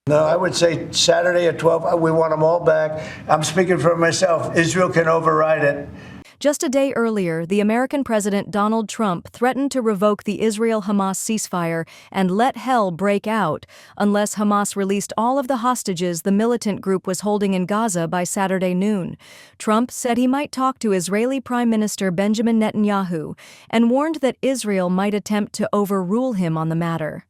No, I would say Saturday at 12, we want them all back. I'm speaking for myself. Israel can override it. Just a day earlier, the American President Donald Trump threatened to revoke the Israel-Hamas ceasefire and let hell break out unless Hamas released all of the hostages the militant group was holding in Gaza by Saturday noon. Trump said he might talk to Israeli Prime Minister Benjamin Netanyahu and warned that Israel might attempt to overrule him on the matter.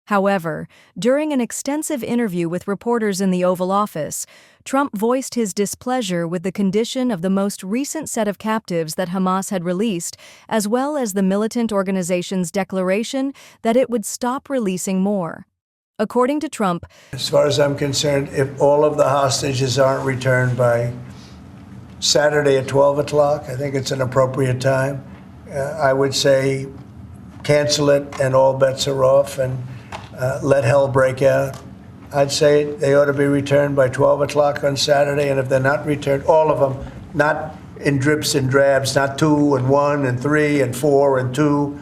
However, during an extensive interview with reporters in the Oval Office, Trump voiced his displeasure with the condition of the most recent set of captives that Hamas had released, as well as the militant organization's declaration that it would stop releasing more. According to Trump, as far as I'm concerned, if all of the hostages aren't returned by Saturday at 12 o'clock, I think it's an appropriate time. I would say cancel it and all bets are off, and let hell break out. I'd say they ought to be returned by 12 o'clock on Saturday, and if they're not returned, all of them, not in drips and drabs, not 2 and 1 and 3 and 4 and 2.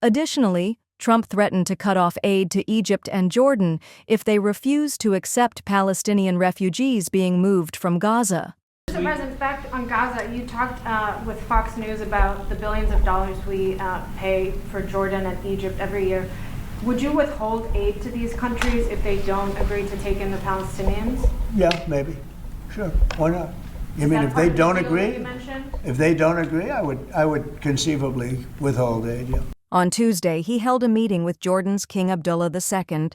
Additionally, Trump threatened to cut off aid to Egypt and Jordan if they refuse to accept Palestinian refugees being moved from Gaza. Mr. President, back on Gaza, you talked with Fox News about the billions of dollars we pay for Jordan and Egypt every year. Would you withhold aid to these countries if they don't agree to take in the Palestinians? Yeah, maybe. Sure. Why not? You mean if they don't agree? If they don't agree, I would conceivably withhold aid, yeah. On Tuesday, he held a meeting with Jordan's King Abdullah II.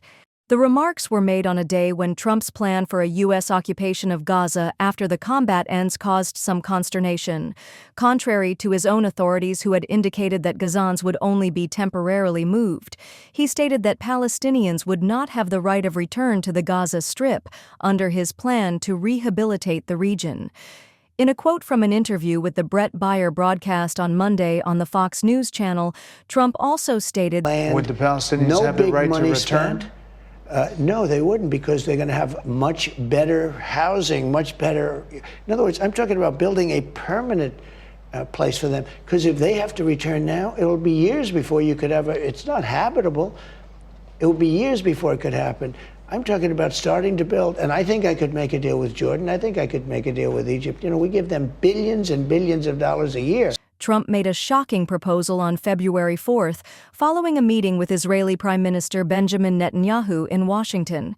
The remarks were made on a day when Trump's plan for a U.S. occupation of Gaza after the combat ends caused some consternation. Contrary to his own authorities who had indicated that Gazans would only be temporarily moved, he stated that Palestinians would not have the right of return to the Gaza Strip under his plan to rehabilitate the region. In a quote from an interview with the Brett Baier broadcast on Monday on the Fox News channel, Trump also stated, would the Palestinians have the right to return? No, they wouldn't, because they're going to have much better housing, much better. In other words, I'm talking about building a permanent place for them, because if they have to return now, it'll be years before you could have it's not habitable. It will be years before it could happen. I'm talking about starting to build, and I think I could make a deal with Jordan. I think I could make a deal with Egypt. You know, we give them billions and billions of dollars a year. Trump made a shocking proposal on February 4th, following a meeting with Israeli Prime Minister Benjamin Netanyahu in Washington.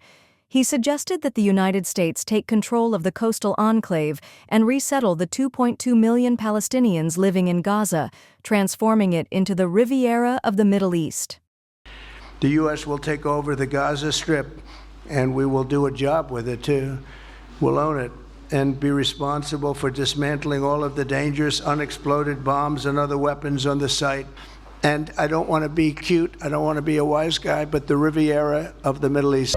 He suggested that the United States take control of the coastal enclave and resettle the 2.2 million Palestinians living in Gaza, transforming it into the Riviera of the Middle East. The U.S. will take over the Gaza Strip, and we will do a job with it, too. We'll own it and be responsible for dismantling all of the dangerous unexploded bombs and other weapons on the site. And I don't want to be cute, I don't want to be a wise guy, but the Riviera of the Middle East.